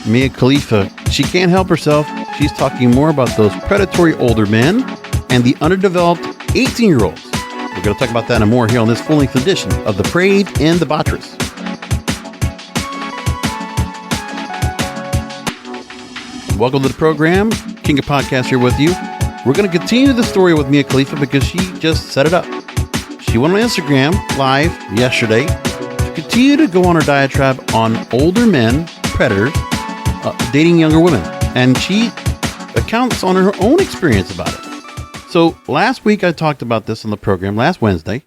Mia Khalifa, she can't help herself. She's talking more about those predatory older men and the underdeveloped 18-year-olds. We're going to talk about that and more here on this full-length edition of Depraved and Debaucherous. Welcome to the program. King of Podcasts here with you. We're going to continue the story with Mia Khalifa because she just set it up. She went on Instagram live yesterday to continue to go on her diatribe on older men, predators, dating younger women. And she accounts on her own experience about it. So last week I talked about this on the program, last Wednesday.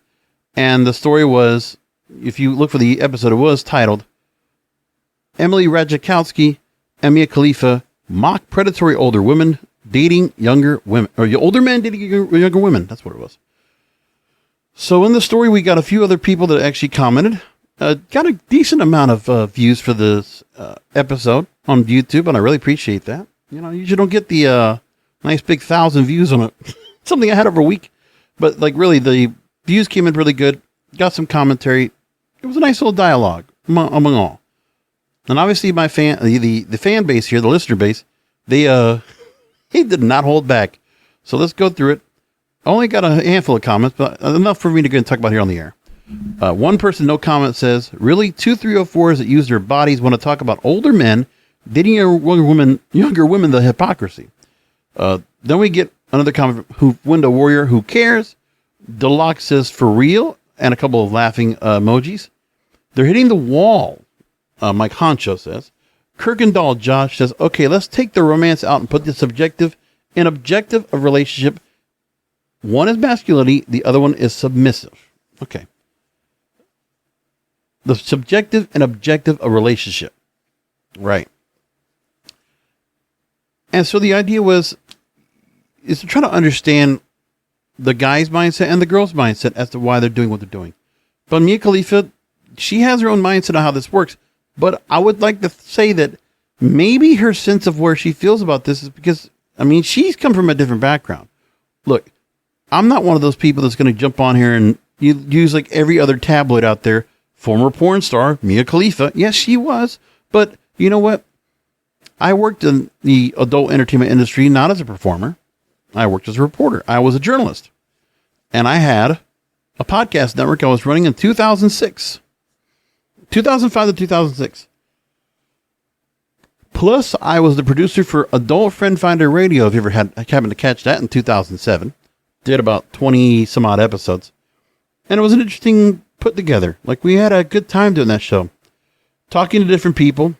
And the story was, if you look for the episode, it was titled, Emily Ratajkowski and Mia Khalifa mock predatory older women dating younger women. Or older men dating younger women. That's what it was. So in the story, we got a few other people that actually commented. Got a decent amount of views for this episode on YouTube, and I really appreciate that. You know, usually don't get the nice big 1,000 views on it. Something I had over a week. But like really, the views came in really good. Got some commentary. It was a nice little dialogue among all. And obviously my the fan base here, the listener base, they did not hold back. So let's go through it. I only got a handful of comments, but enough for me to go and talk about here on the air. One person, no comment, says, really, 2304s that use their bodies want to talk about older men dating younger women, the hypocrisy. Then we get another comment from Window Warrior, who cares? Deluxe says, for real? And a couple of laughing emojis. They're hitting the wall, Mike Honcho says. Kirkendall Josh says, okay, let's take the romance out and put the subjective and objective of relationship. One is masculinity, the other one is submissive. Okay. The subjective and objective of relationship. Right. And so the idea is to try to understand the guy's mindset and the girl's mindset as to why they're doing what they're doing. But Mia Khalifa, she has her own mindset on how this works. But I would like to say that maybe her sense of where she feels about this is because, I mean, she's come from a different background. Look, I'm not one of those people that's going to jump on here and use like every other tabloid out there. Former porn star, Mia Khalifa. Yes, she was. But you know what? I worked in the adult entertainment industry, not as a performer. I worked as a reporter. I was a journalist. And I had a podcast network I was running in 2006. 2005 to 2006. Plus, I was the producer for Adult Friend Finder Radio, if you ever happened to catch that in 2007. Did about 20 some odd episodes. And it was an interesting put together. Like, we had a good time doing that show. Talking to different people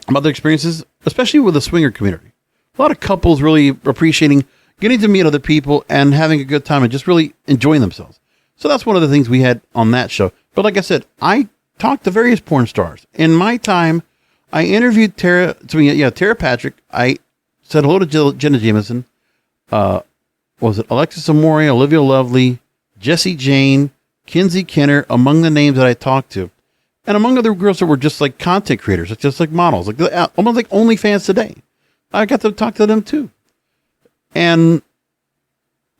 about their experiences, especially with the swinger community. A lot of couples really appreciating getting to meet other people and having a good time and just really enjoying themselves. So that's one of the things we had on that show. But like I said, I talked to various porn stars. In my time, I interviewed Tara Patrick. I said hello to Jenna Jameson. Was it Alexis Amore, Olivia Lovely, Jessie Jane, Kinsey Kenner, among the names that I talked to. And among other girls that were just like content creators, just like models, like almost like OnlyFans today. I got to talk to them too. And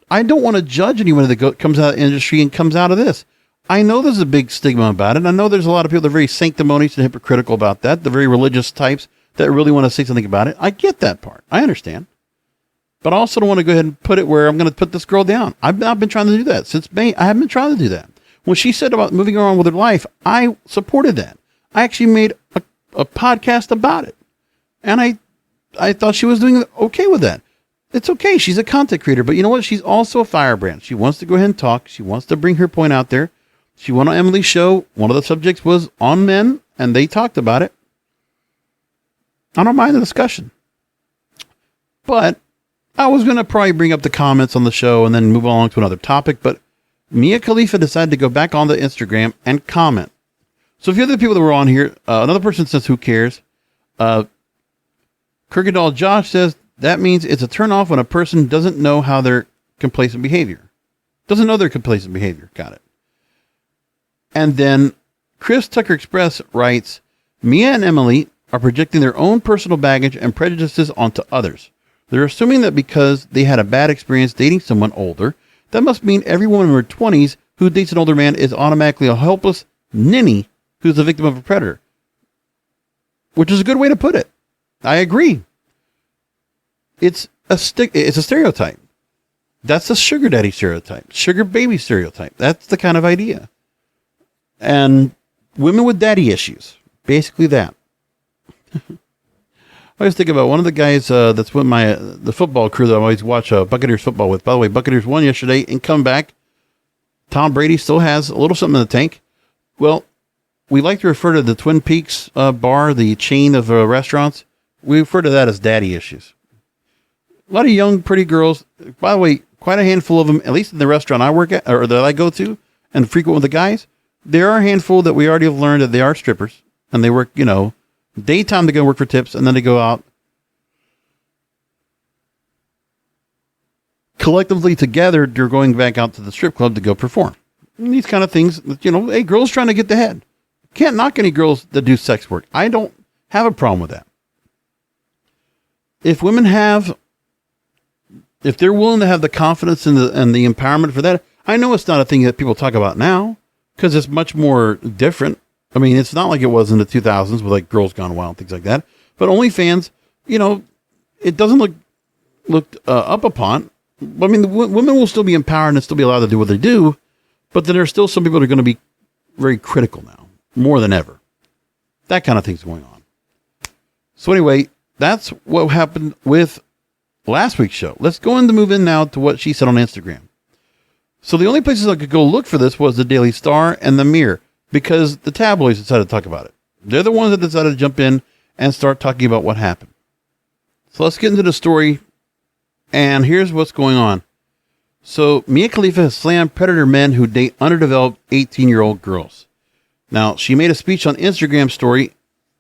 I don't want to judge anyone that comes out of the industry and comes out of this. I know there's a big stigma about it. I know there's a lot of people that are very sanctimonious and hypocritical about that. The very religious types that really want to say something about it. I get that part. I understand. But I also don't want to go ahead and put it where I'm going to put this girl down. I've been trying to do that since May. I haven't been trying to do that. When she said about moving on with her life, I supported that. I actually made a podcast about it. And I thought she was doing okay with that. It's okay. She's a content creator. But you know what? She's also a firebrand. She wants to go ahead and talk. She wants to bring her point out there. She went on Emily's show. One of the subjects was on men, and they talked about it. I don't mind the discussion. But I was going to probably bring up the comments on the show and then move along to another topic, but Mia Khalifa decided to go back on the Instagram and comment. So if you're the people that were on here, another person says, who cares? Kirkendall Josh says, that means it's a turn off when a person doesn't know how their complacent behavior. Doesn't know their complacent behavior. Got it. And then Chris Tucker Express writes, Mia and Emily are projecting their own personal baggage and prejudices onto others. They're assuming that because they had a bad experience dating someone older, that must mean every woman in her 20s who dates an older man is automatically a helpless ninny who's the victim of a predator. Which is a good way to put it. I agree. It's a stereotype. That's a sugar daddy stereotype, sugar baby stereotype. That's the kind of idea. And women with daddy issues, basically that. I always think about one of the guys that's with the football crew that I always watch Buccaneers football with. By the way, Buccaneers won yesterday and come back. Tom Brady still has a little something in the tank. Well, we like to refer to the Twin Peaks bar, the chain of restaurants. We refer to that as daddy issues. A lot of young, pretty girls. By the way, quite a handful of them, at least in the restaurant I work at, or that I go to and frequent with the guys. There are a handful that we already have learned that they are strippers, and they work, daytime they go work for tips, and then they go out collectively together. They're going back out to the strip club to go perform. And these kind of things, hey, girls trying to get the head. Can't knock any girls that do sex work. I don't have a problem with that. If they're willing to have the confidence and the empowerment for that, I know it's not a thing that people talk about now because it's much more different. I mean, it's not like it was in the 2000s with like Girls Gone Wild and things like that. But OnlyFans, it doesn't look looked up upon. I mean, the women will still be empowered and still be allowed to do what they do, but then there's still some people that are going to be very critical now, more than ever. That kind of thing's going on. So anyway, that's what happened with last week's show. Let's move in now to what she said on Instagram. So the only places I could go look for this was the Daily Star and the Mirror, because the tabloids decided to talk about it. They're the ones that decided to jump in and start talking about what happened. So let's get into the story. And here's what's going on. So Mia Khalifa has slammed predator men who date underdeveloped 18-year-old girls. Now, she made a speech on Instagram story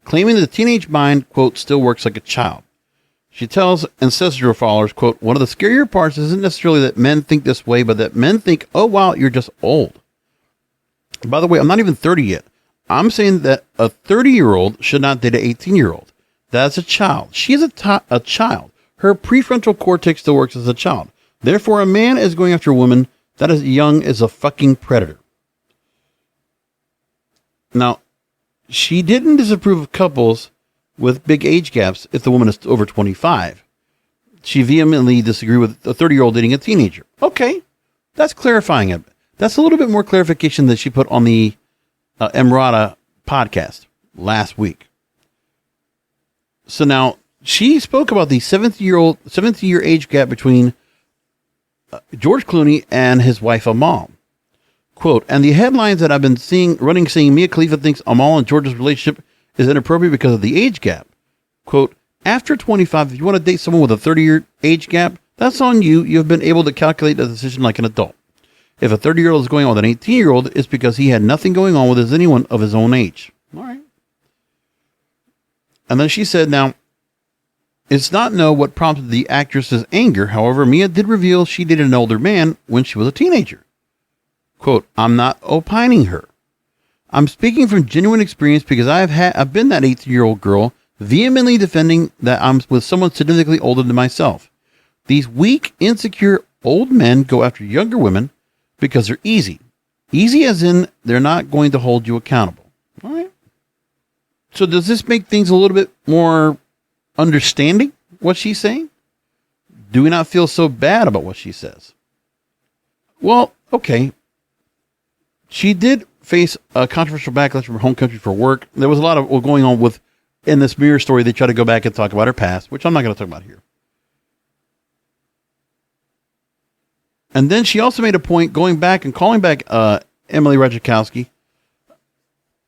claiming the teenage mind, quote, still works like a child. She tells and says to her followers, quote, one of the scarier parts isn't necessarily that men think this way, but that men think, oh, wow, you're just old. By the way, I'm not even 30 yet. I'm saying that a 30-year-old should not date an 18-year-old. That's a child. She is a child. Her prefrontal cortex still works as a child. Therefore, a man is going after a woman that is young as a fucking predator. Now, she didn't disapprove of couples with big age gaps if the woman is over 25. She vehemently disagreed with a 30-year-old dating a teenager. Okay, that's clarifying it. That's a little bit more clarification that she put on the Emrata podcast last week. So now, she spoke about the 70-year age gap between George Clooney and his wife Amal. Quote, and the headlines that I've been saying Mia Khalifa thinks Amal and George's relationship is inappropriate because of the age gap. Quote, after 25, if you want to date someone with a 30-year age gap, that's on you. You have been able to calculate the decision like an adult. If a 30-year-old is going on with an 18-year-old, it's because he had nothing going on with anyone of his own age. All right. And then she said, now, it's not known what prompted the actress's anger. However, Mia did reveal she dated an older man when she was a teenager. Quote, I'm not opining her. I'm speaking from genuine experience because I've been that 18-year-old girl vehemently defending that I'm with someone significantly older than myself. These weak, insecure old men go after younger women because they're easy. Easy as in they're not going to hold you accountable. All right. So does this make things a little bit more understanding what she's saying? Do we not feel so bad about what she says? Well, okay. She did face a controversial backlash from her home country for work. There was a lot of going on with, in this Mirror story, they try to go back and talk about her past, which I'm not going to talk about here. And then she also made a point going back and calling back Emily Ratajkowski.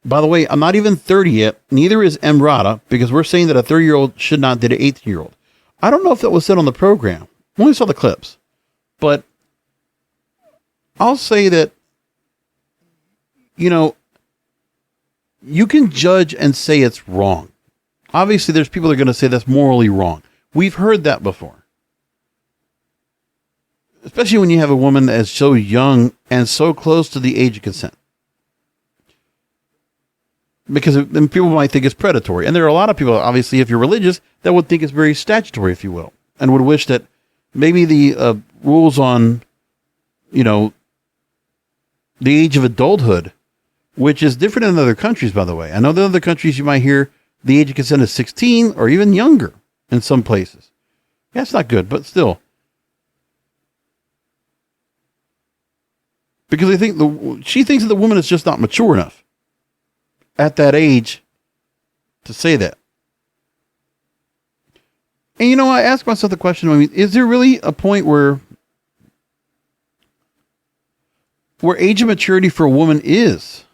By the way, I'm not even 30 yet. Neither is Emrata, because we're saying that a 30-year-old should not date an 18-year-old. I don't know if that was said on the program. I only saw the clips. But I'll say that, you can judge and say it's wrong. Obviously, there's people that are going to say that's morally wrong. We've heard that before. Especially when you have a woman that is so young and so close to the age of consent. Because then people might think it's predatory. And there are a lot of people, obviously, if you're religious, that would think it's very statutory, if you will. And would wish that maybe the rules on, the age of adulthood, which is different in other countries, by the way. I know in other countries you might hear the age of consent is 16 or even younger in some places. That's not good, but still. Because she thinks that the woman is just not mature enough at that age to say that. And I ask myself the question, is there really a point where age of maturity for a woman is?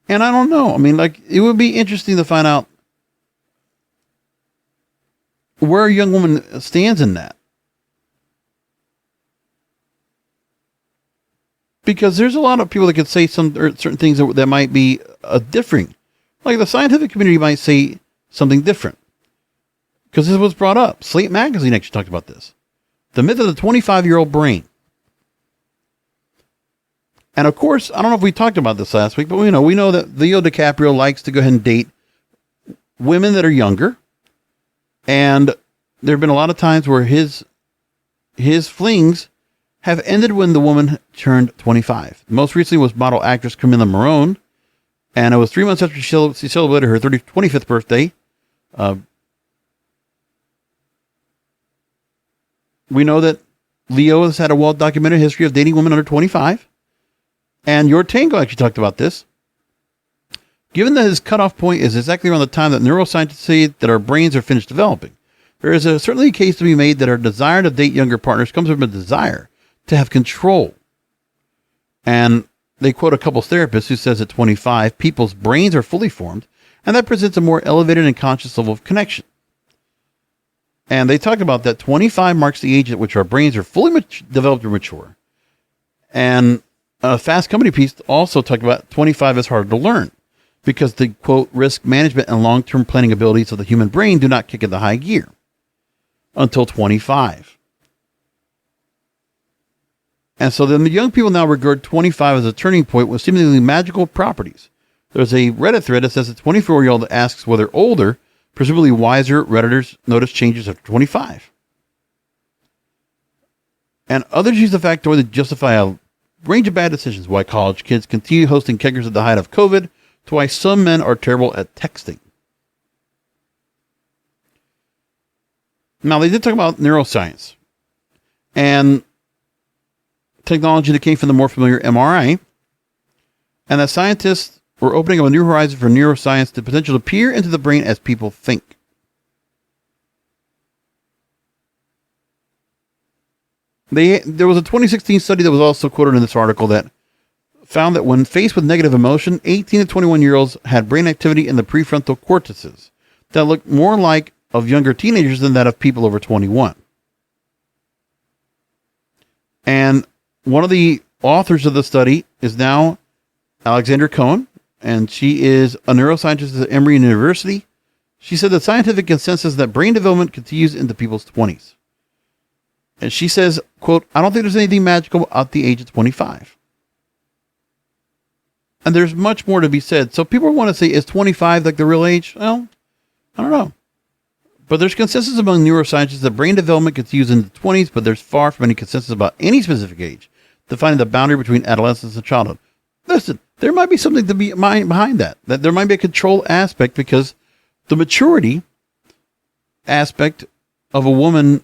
And I don't know. It would be interesting to find out where a young woman stands in that. Because there's a lot of people that could say certain things that might be differing. Like the scientific community might say something different. Because this was brought up. Slate Magazine actually talked about this. The myth of the 25-year-old brain. And of course, I don't know if we talked about this last week, but we know that Leo DiCaprio likes to go ahead and date women that are younger. And there have been a lot of times where his flings have ended when the woman turned 25. Most recently was model actress Camilla Morrone. And it was 3 months after she celebrated her 25th birthday. We know that Leo has had a well-documented history of dating women under 25. And Your Tango actually talked about this. Given that his cutoff point is exactly around the time that neuroscientists say that our brains are finished developing, there is certainly a case to be made that our desire to date younger partners comes from a desire to have control. And they quote a couples therapist who says at 25, people's brains are fully formed, and that presents a more elevated and conscious level of connection. And they talk about that 25 marks the age at which our brains are fully developed or mature. And a Fast Company piece also talked about 25 is harder to learn because the, quote, risk management and long-term planning abilities of the human brain do not kick into high gear until 25. And so then the young people now regard 25 as a turning point with seemingly magical properties. There's a Reddit thread that says a 24-year-old asks whether older, presumably wiser Redditors notice changes after 25. And others use the factoid to justify a range of bad decisions. Why college kids continue hosting keggers at the height of COVID, to why some men are terrible at texting. Now, they did talk about neuroscience and technology that came from the more familiar MRI, and that scientists were opening up a new horizon for neuroscience to potentially peer into the brain as people think. There was a 2016 study that was also quoted in this article that found that when faced with negative emotion, 18 to 21-year-olds had brain activity in the prefrontal cortices that looked more like of younger teenagers than that of people over 21. And one of the authors of the study is now Alexandra Cohen, and she is a neuroscientist at Emory University. She said the scientific consensus is that brain development continues into people's 20s. And she says, quote, I don't think there's anything magical at the age of 25. And there's much more to be said. So people want to say, is 25 like the real age? Well, I don't know. But there's consensus among neuroscientists that brain development continues in the 20s, but there's far from any consensus about any specific age, defining the boundary between adolescence and childhood. Listen, there might be something to be behind that there might be a control aspect, because the maturity aspect of a woman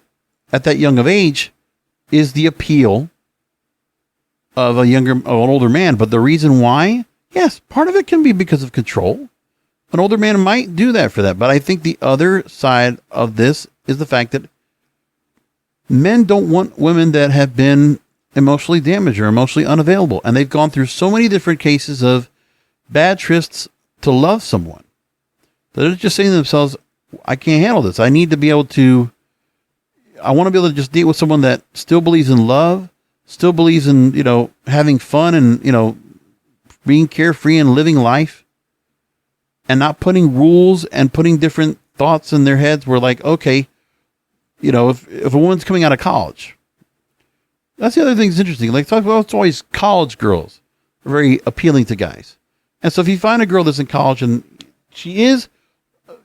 at that young of age is the appeal of an older man. But the reason why, yes, part of it can be because of control. An older man might do that for that. But I think the other side of this is the fact that men don't want women that have been emotionally damaged or emotionally unavailable. And they've gone through so many different cases of bad trysts to love someone. They're just saying to themselves, I can't handle this. I want to be able to just date with someone that still believes in love, still believes in, having fun and, being carefree and living life, and not putting rules and putting different thoughts in their heads where, like, okay, if a woman's coming out of college, that's the other thing that's interesting. Like, it's always college girls are very appealing to guys. And so if you find a girl that's in college and she is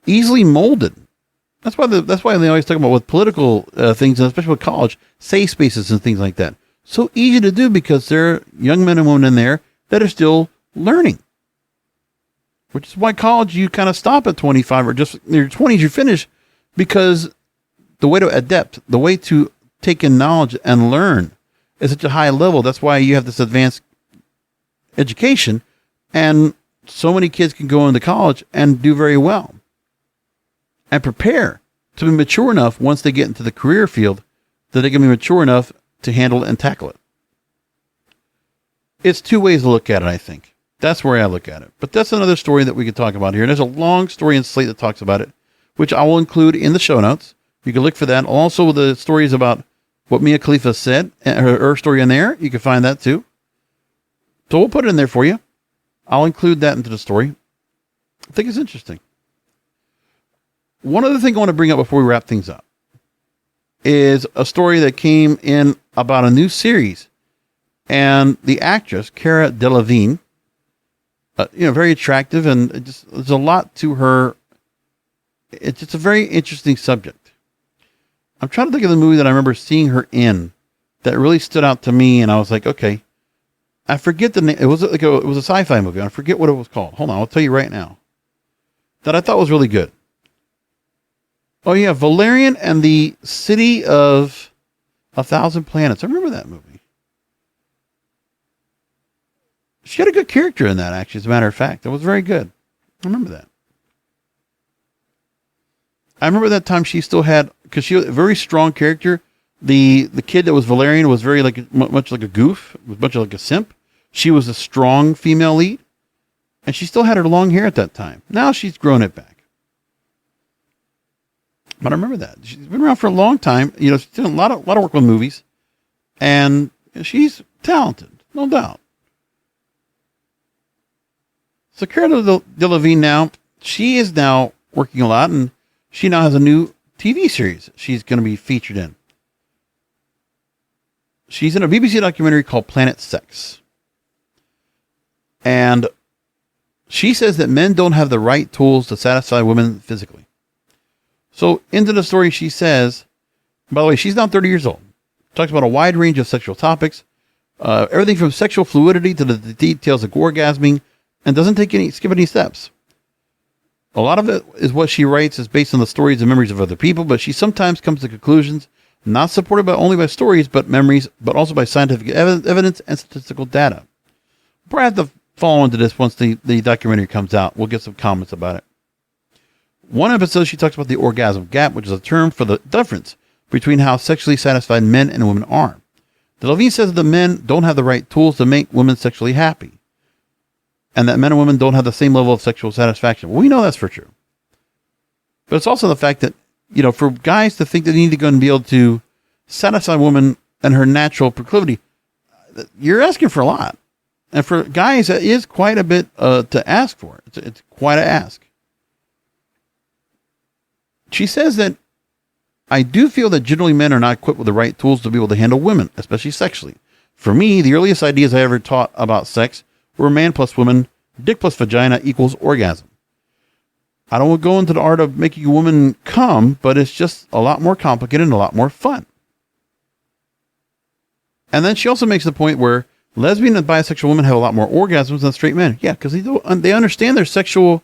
easily molded, that's why they always talk about with political things, and especially with college, safe spaces and things like that. So easy to do because there are young men and women in there that are still learning. which is why college, you kind of stop at 25 or just in your 20s, you finish, because the way to adapt, the way to take in knowledge and learn is such a high level. That's why you have this advanced education, and so many kids can go into college and do very well and prepare to be mature enough once they get into the career field that they can be mature enough to handle it and tackle it. It's two ways to look at it, I think. That's where I look at it. But that's another story that we could talk about here. And there's a long story in Slate that talks about it, which I will include in the show notes. You can look for that. Also, the stories about what Mia Khalifa said, her story in there, you can find that too. So we'll put it in there for you. I'll include that into the story. I think it's interesting. One other thing I want to bring up before we wrap things up is a story that came in about a new series. And the actress, Cara Delevingne, very attractive, and there's a lot to her. It's just a very interesting subject. I'm trying to think of the movie that I remember seeing her in that really stood out to me, and I was like, okay. I forget the name. It was a sci-fi movie. I forget what it was called. Hold on, I'll tell you right now. That I thought was really good. Oh yeah, Valerian and the City of 1,000 Planets. I remember that movie. She had a good character in that, actually, as a matter of fact. It was very good. I remember that. I remember that time she still had, because she was a very strong character. The kid that was Valerian was very much like a goof, was much like a simp. She was a strong female lead, and she still had her long hair at that time. Now she's grown it back. But I remember that. She's been around for a long time. She's doing a lot of work with movies, and she's talented, no doubt. So Cara Delevingne now, she is now working a lot, and she now has a new TV series she's going to be featured in. She's in a BBC documentary called Planet Sex. And she says that men don't have the right tools to satisfy women physically. So into the story, she says, by the way, she's now 30 years old. Talks about a wide range of sexual topics, everything from sexual fluidity to the details of orgasming, and doesn't skip any steps. A lot of it is what she writes is based on the stories and memories of other people, but she sometimes comes to conclusions not supported only by stories, but memories, but also by scientific evidence and statistical data. We'll have to follow into this once the documentary comes out. We'll get some comments about it. One episode, she talks about the orgasm gap, which is a term for the difference between how sexually satisfied men and women are. Delevingne says that the men don't have the right tools to make women sexually happy, and that men and women don't have the same level of sexual satisfaction. Well, we know that's for true. But it's also the fact that, for guys to think that they need to go and be able to satisfy a woman and her natural proclivity, you're asking for a lot. And for guys, that is quite a bit to ask for. It's quite an ask. She says that, I do feel that generally men are not equipped with the right tools to be able to handle women, especially sexually. For me, the earliest ideas I ever taught about sex were man plus woman, dick plus vagina equals orgasm. I don't go into the art of making a woman come, but it's just a lot more complicated and a lot more fun. And then she also makes the point where lesbian and bisexual women have a lot more orgasms than straight men. Yeah, because they understand their sexual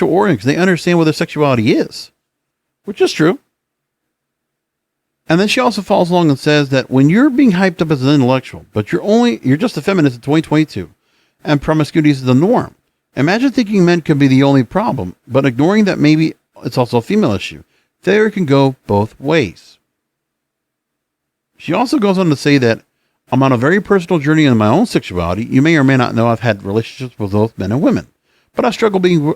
organs. They understand what their sexuality is, which is true. And then she also follows along and says that when you're being hyped up as an intellectual, but you're just a feminist in 2022, and promiscuity is the norm. Imagine thinking men could be the only problem, but ignoring that maybe it's also a female issue. Failure can go both ways. She also goes on to say that I'm on a very personal journey in my own sexuality. You may or may not know I've had relationships with both men and women, but I struggle being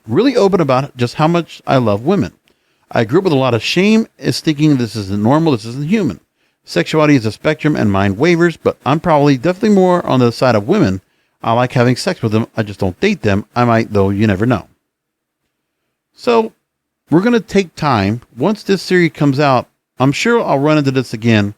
really open about just how much I love women. I grew up with a lot of shame as thinking this isn't normal, this isn't human. Sexuality is a spectrum and mine wavers, but I'm probably definitely more on the side of women. I like having sex with them. I just don't date them. I might, though. You never know. So we're going to take time. Once this series comes out, I'm sure I'll run into this again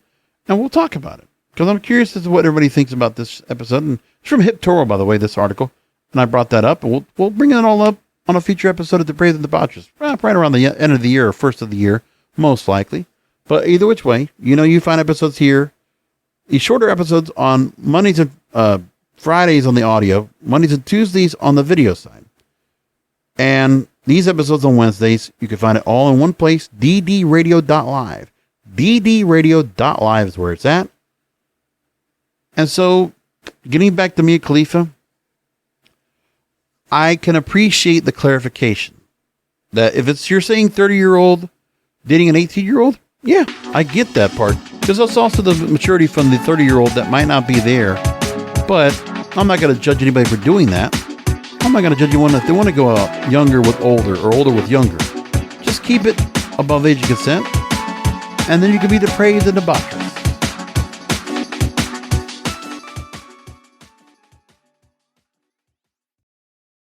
and we'll talk about it, because I'm curious as to what everybody thinks about this episode. And it's from Hip Toro, by the way, this article. And I brought that up, and we'll bring it all up on a future episode of Depraved and Debaucherous, right around the end of the year or first of the year, most likely. But either which way, you find episodes here, these shorter episodes on Mondays and Fridays on the audio, Mondays and Tuesdays on the video side. And these episodes on Wednesdays, you can find it all in one place, ddradio.live. ddradio.live is where it's at. And so, getting back to me and Khalifa, I can appreciate the clarification that if you're saying 30-year-old dating an 18-year-old, yeah, I get that part. Because that's also the maturity from the 30-year-old that might not be there. But I'm not going to judge anybody for doing that. I'm not going to judge anyone if they want to go out younger with older or older with younger. Just keep it above age of consent. And then you can be depraved and debaucherous.